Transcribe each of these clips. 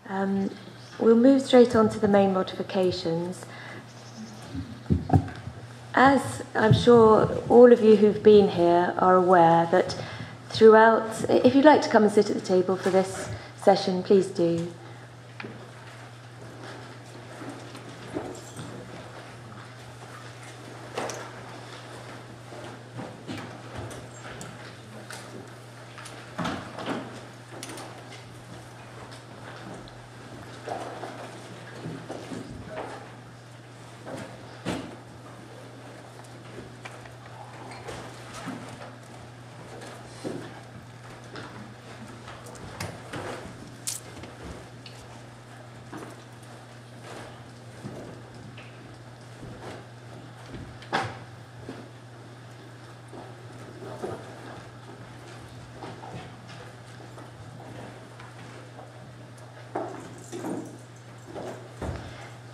We'll move straight on to the main modifications. As I'm sure all of you who've been here are aware that throughout, if you'd like to come and sit at the table for this session, please do.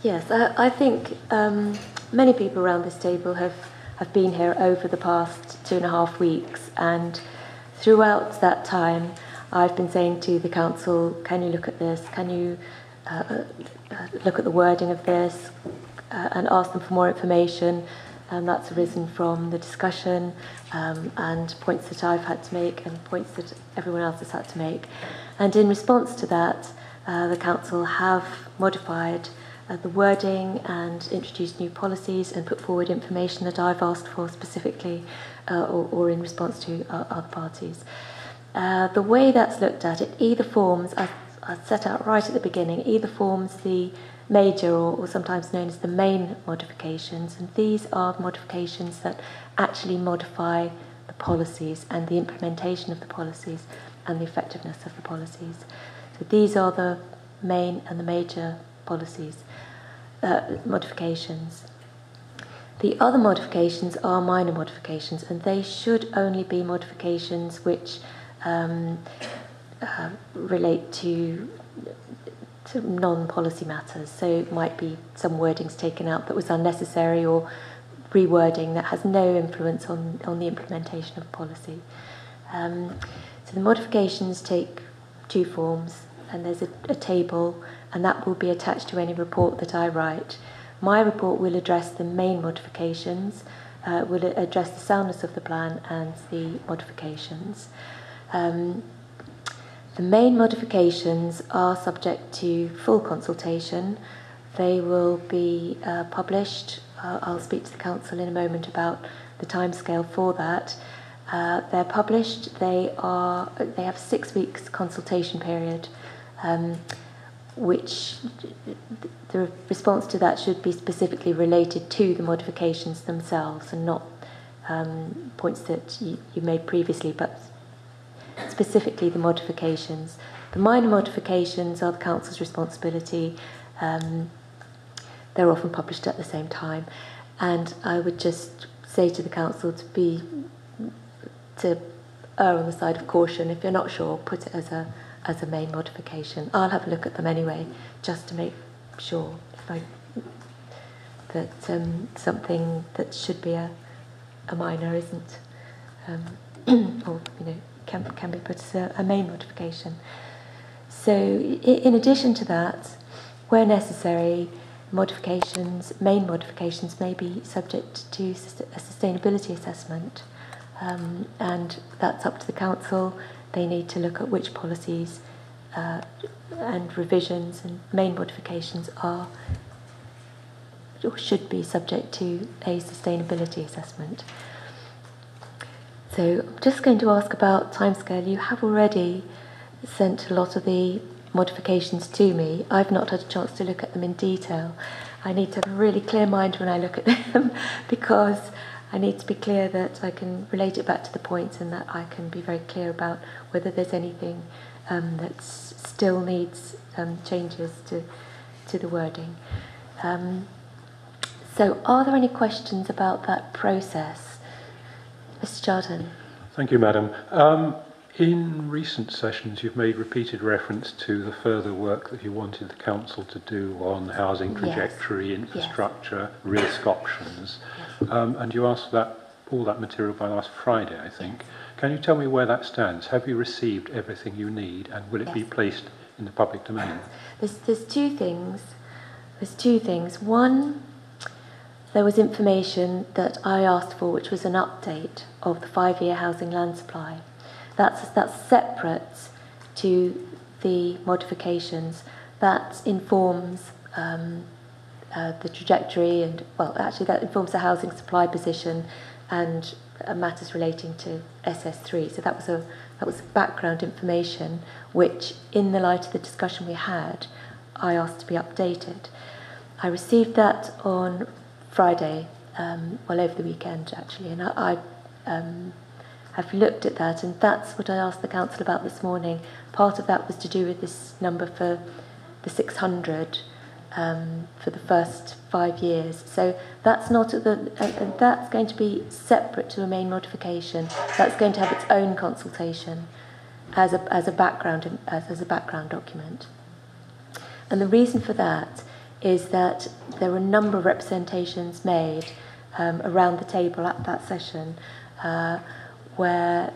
Yes, I think many people around this table have been here over the past 2.5 weeks, and throughout that time I've been saying to the council, can you look at this, can you look at the wording of this, and ask them for more information. That's arisen from the discussion and points that I've had to make and points that everyone else has had to make. And in response to that, the council have modified the wording and introduced new policies and put forward information that I've asked for specifically or in response to other parties. The way that's looked at, it either forms, as I set out right at the beginning, either forms the major or sometimes known as the main modifications, and these are the modifications that actually modify the policies and the implementation of the policies and the effectiveness of the policies. So these are the main and the major policies, modifications. The other modifications are minor modifications, and they should only be modifications which relate to non-policy matters. So it might be some wordings taken out that was unnecessary, or rewording that has no influence on the implementation of policy. So the modifications take two forms, and there's a table, and that will be attached to any report that I write. My report will address the main modifications, will address the soundness of the plan and the modifications. The main modifications are subject to full consultation. They will be published. I'll speak to the council in a moment about the timescale for that. They're published. They have 6 weeks consultation period, which the response to that should be specifically related to the modifications themselves and not points that you made previously, but specifically the modifications. The minor modifications are the council's responsibility. They're often published at the same time, and I would just say to the council to err on the side of caution. If you're not sure, put it as a main modification. I'll have a look at them anyway, just to make sure that something that should be a minor isn't, or can be put as a main modification. So in addition to that, where necessary, main modifications may be subject to a sustainability assessment, and that's up to the council. They need to look at which policies and revisions and main modifications are or should be subject to a sustainability assessment. So I'm just going to ask about timescale. You have already sent a lot of the modifications to me. I've not had a chance to look at them in detail. I need to have a really clear mind when I look at them because I need to be clear that I can relate it back to the points and that I can be very clear about whether there's anything that still needs changes to the wording. So are there any questions about that process? Mr. Jardine. Thank you, Madam. In recent sessions, you've made repeated reference to the further work that you wanted the council to do on housing trajectory, infrastructure, risk options, and you asked all that material by last Friday, I think. Can you tell me where that stands? Have you received everything you need, and will it be placed in the public domain? There's two things. There's two things. One, there was information that I asked for, which was an update of the 5-year housing land supply. That's separate to the modifications. That informs the trajectory, and well, actually that informs the housing supply position and matters relating to SS3. So that was background information, which, in the light of the discussion we had, I asked to be updated. I received that on Friday, over the weekend actually, and I have looked at that, and that's what I asked the council about this morning. Part of that was to do with this number for the 600 for the first 5 years. So that's not and that's going to be separate to a main modification. That's going to have its own consultation as a background document. And the reason for that is that there were a number of representations made around the table at that session where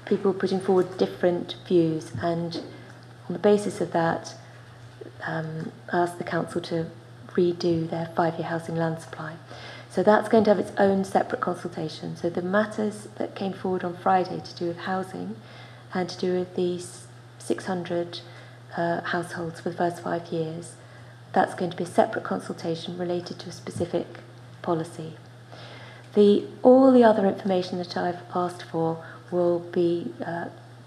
people were putting forward different views, and on the basis of that, asked the council to redo their 5-year housing land supply. So that's going to have its own separate consultation. So the matters that came forward on Friday to do with housing and to do with these 600 households for the first 5 years, that's going to be a separate consultation related to a specific policy. All the other information that I've asked for will be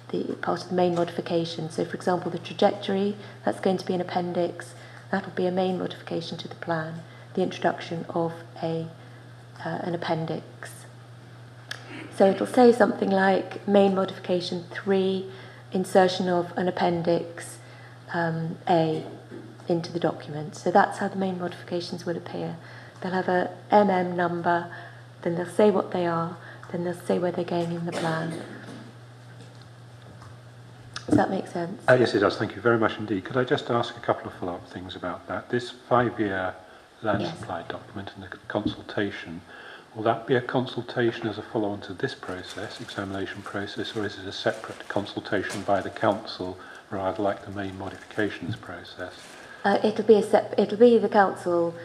the part of the main modification. So, for example, the trajectory, that's going to be an appendix. That will be a main modification to the plan, the introduction of an appendix. So it'll say something like main modification 3, insertion of an appendix A into the document. So that's how the main modifications will appear. They'll have a number, then they'll say what they are, then they'll say where they're going in the plan. Does that make sense? Yes, it does. Thank you very much indeed. Could I just ask a couple of follow-up things about that? This 5-year land supply document and the consultation, will that be a consultation as a follow-on to this process, examination process, or is it a separate consultation by the council, rather like the main modifications process? It'll be the council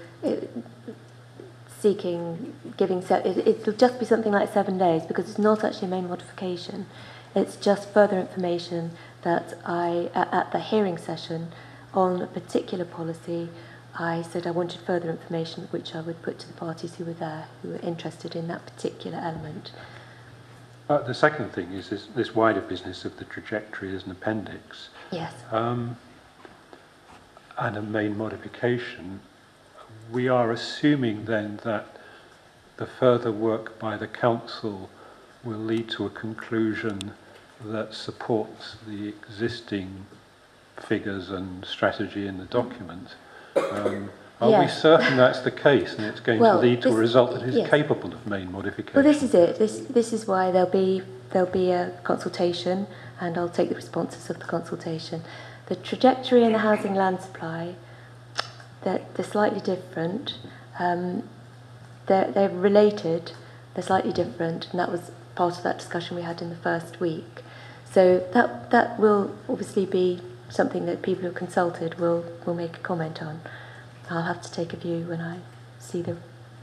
it'll just be something like 7 days, because it's not actually a main modification. It's just further information that at the hearing session on a particular policy, I said I wanted further information which I would put to the parties who were there, who were interested in that particular element. The second thing is this wider business of the trajectory as an appendix. Yes. And a main modification. We are assuming then that the further work by the council will lead to a conclusion that supports the existing figures and strategy in the document. Are we certain that's the case, and it's going to lead to a result that is capable of main modification? Well, this is it. This is why there'll be a consultation, and I'll take the responses of the consultation. The trajectory and the housing land supply, they're slightly different. They're related. They're slightly different, and that was part of that discussion we had in the first week. So that will obviously be something that people who consulted will make a comment on. I'll have to take a view when I see the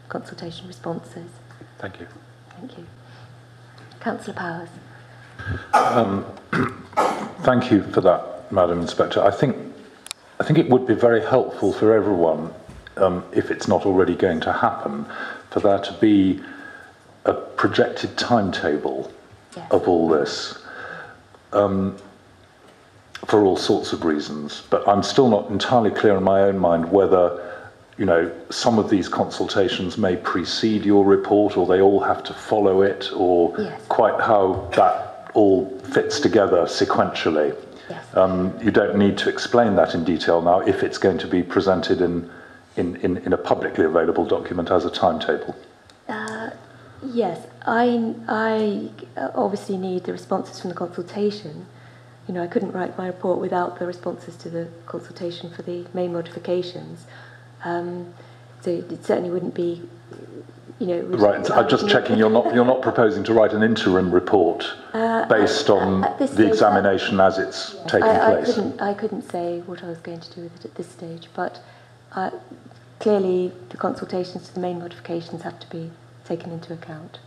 consultation responses. Thank you. Thank you. Councillor Powers. Thank you for that, Madam Inspector. I think it would be very helpful for everyone, if it's not already going to happen, for there to be a projected timetable of all this, for all sorts of reasons. But I'm still not entirely clear in my own mind whether, some of these consultations may precede your report, or they all have to follow it, or quite how that all fits together sequentially. Yes. You don't need to explain that in detail now if it's going to be presented in a publicly available document as a timetable. Yes, I obviously need the responses from the consultation. I couldn't write my report without the responses to the consultation for the main modifications. So it certainly wouldn't be Right, I'm just checking you're not proposing to write an interim report based on the examination as it's taking place. I couldn't say what I was going to do with it at this stage, but clearly the consultations to the main modifications have to be taken into account.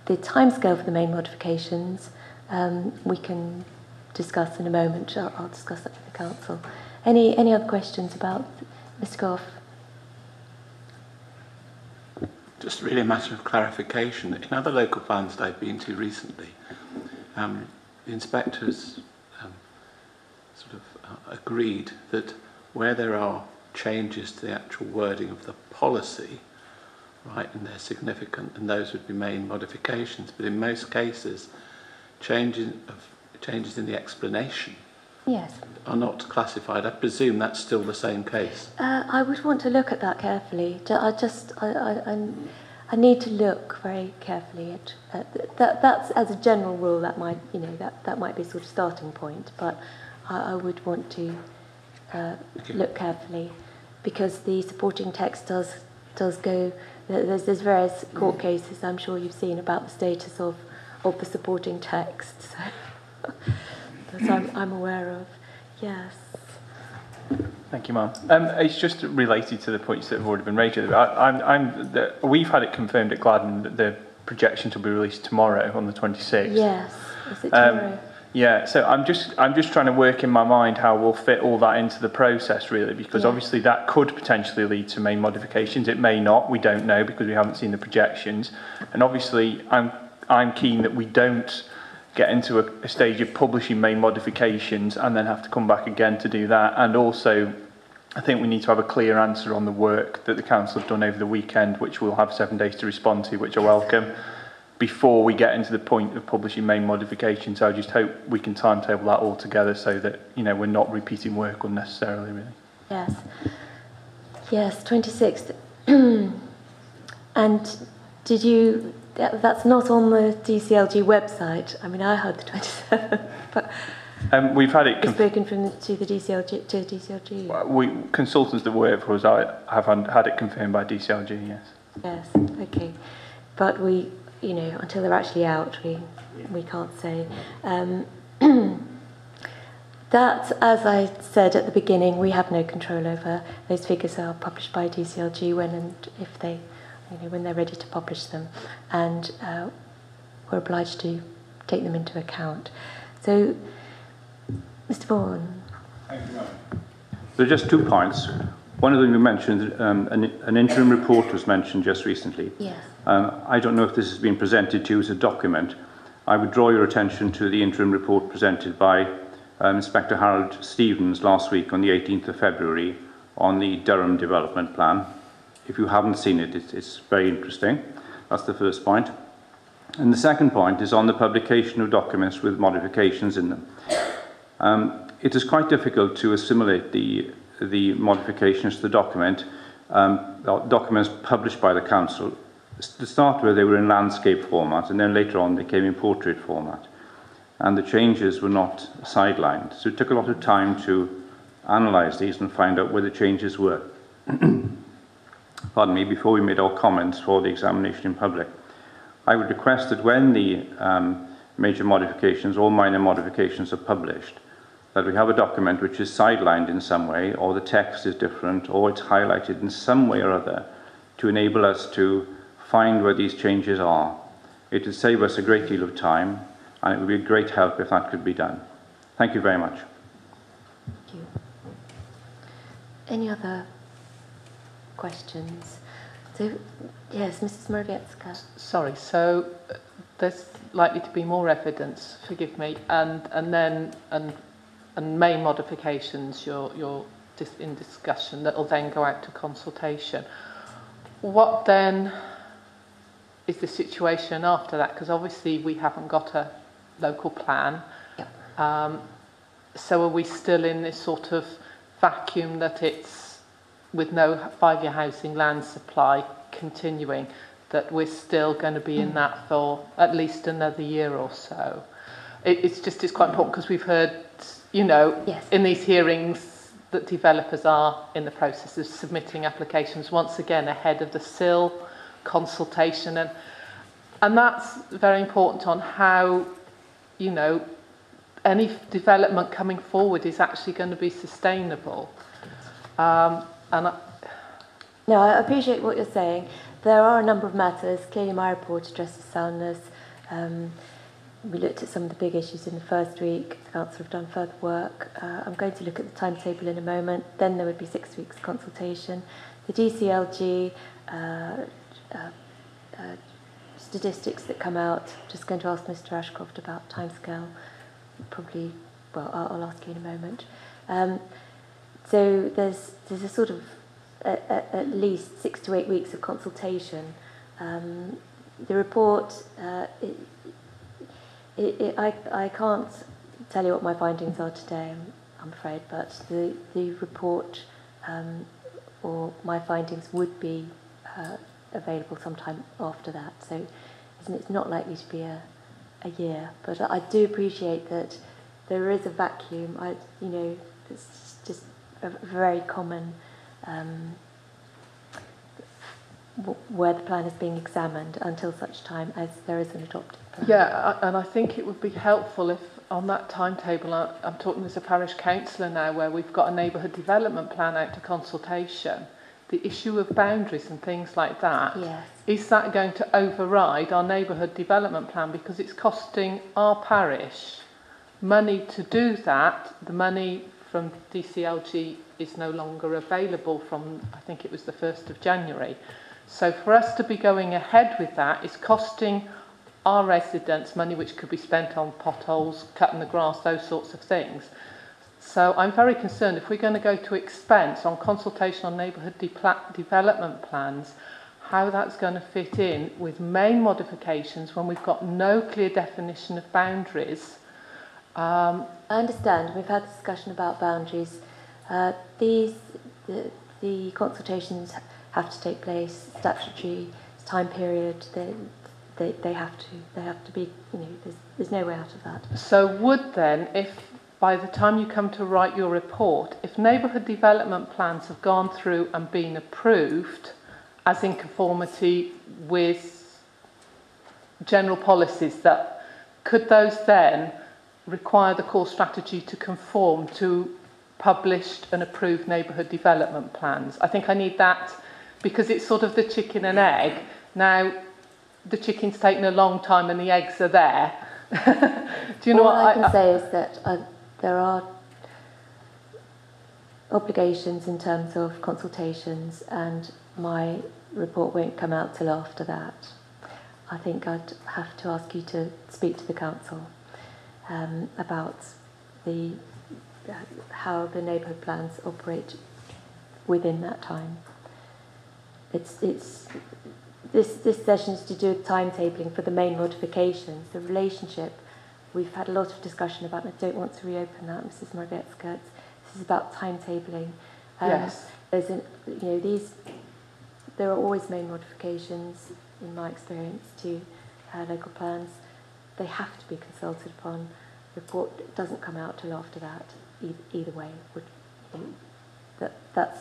The timescale for the main modifications we can discuss in a moment. I'll discuss that with the council. Any other questions about Mr. Goff? Just really a matter of clarification. In other local plans that I've been to recently, the inspectors agreed that where there are changes to the actual wording of the policy, right, and they're significant, and those would be main modifications. But in most cases, changes in the explanation are not classified. I presume that's still the same case. I would want to look at that carefully. I need to look very carefully at that's as a general rule. That might that might be a sort of starting point, but I would want to look carefully, because the supporting text does go. There's various court cases I'm sure you've seen about the status of the supporting text. So that I'm aware of. Yes. Thank you, ma'am. It's just related to the points that have already been raised. We've had it confirmed at Gladden that the projections will be released tomorrow on the 26th. Yes. Is it tomorrow? Yeah. So I'm just trying to work in my mind how we'll fit all that into the process, really, because obviously that could potentially lead to main modifications. It may not. We don't know because we haven't seen the projections. And obviously, I'm keen that we don't get into a stage of publishing main modifications and then have to come back again to do that. And also, I think we need to have a clear answer on the work that the council have done over the weekend, which we'll have 7 days to respond to, which I welcome, before we get into the point of publishing main modifications. I just hope we can timetable that all together so that we're not repeating work unnecessarily, really. Yes. Yes, 26th. And did you... That's not on the DCLG website. I mean, I heard the 27th, but we've had it spoken to the DCLG. Consultants that work for us have had it confirmed by DCLG. Yes. Yes. Okay, but we, until they're actually out, we can't say. That, as I said at the beginning, we have no control over. Those figures are published by DCLG when and if they. When they're ready to publish them, and we're obliged to take them into account. So, Mr. Vaughan. Thank you, Madam. There are just 2 points. One of them you mentioned, an interim report was mentioned just recently. Yes. I don't know if this has been presented to you as a document. I would draw your attention to the interim report presented by Inspector Harold Stevens last week on the 18th of February on the Durham Development Plan. If you haven't seen it, it's very interesting. That's the first point. And the second point is on the publication of documents with modifications in them. It is quite difficult to assimilate the modifications to the document, documents published by the council. To start with, they were in landscape format, and then later on they came in portrait format. And the changes were not sidelined. So it took a lot of time to analyse these and find out where the changes were. Pardon me, before we made our comments for the examination in public. I would request that when the major modifications or minor modifications are published, that we have a document which is sidelined in some way, or the text is different, or it's highlighted in some way or other, to enable us to find where these changes are. It would save us a great deal of time, and it would be a great help if that could be done. Thank you very much. Thank you. Any other questions? So, yes, Mrs. Morawiecka. Sorry, so there's likely to be more evidence, forgive me, and main modifications you're in discussion that will then go out to consultation. What then is the situation after that? Because obviously we haven't got a local plan. Yep. So are we still in this sort of vacuum that it's with no 5-year housing land supply continuing, that we're still going to be in that for at least another year or so? It's quite important because we've heard, yes, in these hearings, that developers are in the process of submitting applications once again ahead of the SIL consultation, and that's very important on how, you know, any development coming forward is actually going to be sustainable. No, I appreciate what you're saying. There are a number of matters. Clearly my report addresses soundness. We looked at some of the big issues in the first week. The council have done further work. I'm going to look at the timetable in a moment. Then there would be 6 weeks consultation. The DCLG statistics that come out, just going to ask Mr Ashcroft about timescale. Probably, well, I'll ask you in a moment. So there's a sort of at least 6 to 8 weeks of consultation. The report, I can't tell you what my findings are today, I'm afraid, but the report or my findings would be available sometime after that. So it's not likely to be a year, but I do appreciate that there is a vacuum. It's just a very common where the plan is being examined until such time as there is an adopted plan. Yeah, and I think it would be helpful if on that timetable, I'm talking as a parish councillor now, where we've got a neighbourhood development plan out to consultation, the issue of boundaries and things like that, yes. Is that going to override our neighbourhood development plan, because it's costing our parish money to do that? The money from DCLG is no longer available from, I think it was the 1st of January. So for us to be going ahead with that is costing our residents money which could be spent on potholes, cutting the grass, those sorts of things. So I'm very concerned if we're going to go to expense on consultation on neighbourhood development plans, how that's going to fit in with main modifications when we've got no clear definition of boundaries. I understand. We've had a discussion about boundaries. The consultations have to take place, statutory time period. They have to be. There's no way out of that. So would then, if by the time you come to write your report, if neighbourhood development plans have gone through and been approved as in conformity with general policies, that could those then require the core strategy to conform to published and approved neighbourhood development plans? I think I need that, because it's sort of the chicken and egg. Now, the chicken's taken a long time and the eggs are there. Do you know what what I can say is that there are obligations in terms of consultations, and my report won't come out till after that. I think I'd have to ask you to speak to the council about how the neighbourhood plans operate within that time. This session is to do with timetabling for the main modifications. The relationship, we've had a lot of discussion about, and I don't want to reopen that, Mrs. Margaret-Skirts. This is about timetabling. Yes. There are always main modifications, in my experience, to local plans. They have to be consulted upon. The report doesn't come out till after that. Either way, that's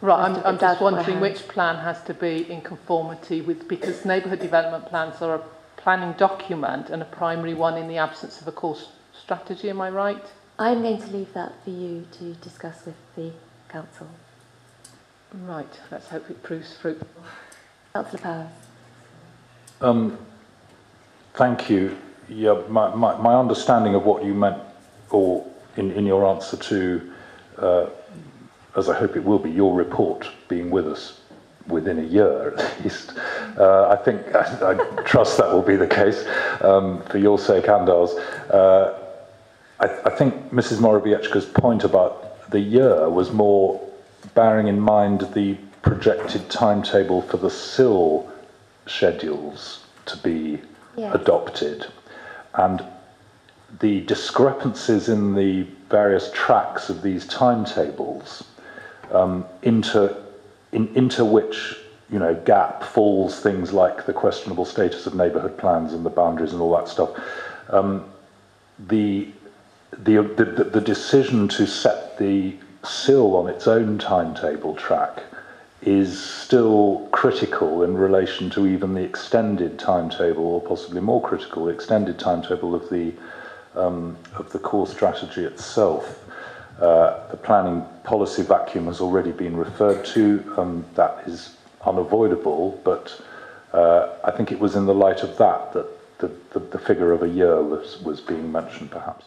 right. I'm just wondering which plan has to be in conformity with, because neighbourhood development plans are a planning document and a primary one in the absence of a core strategy. Am I right? I'm going to leave that for you to discuss with the council. Right. Let's hope it proves fruitful. Councillor Powers. Thank you. Yeah, my understanding of what you meant, or in your answer to, as I hope it will be, your report being with us within a year at least. I think, I trust that will be the case, for your sake and ours. I think Mrs. Morawiecka's point about the year was more bearing in mind the projected timetable for the SIL schedules to be adopted, and the discrepancies in the various tracks of these timetables, into which gap falls things like the questionable status of neighbourhood plans and the boundaries and all that stuff. the decision to set the SIL on its own timetable track is still critical in relation to even the extended timetable, or possibly more critical, the extended timetable of the core strategy itself. The planning policy vacuum has already been referred to. That is unavoidable, but I think it was in the light of that that the figure of a year was being mentioned, perhaps.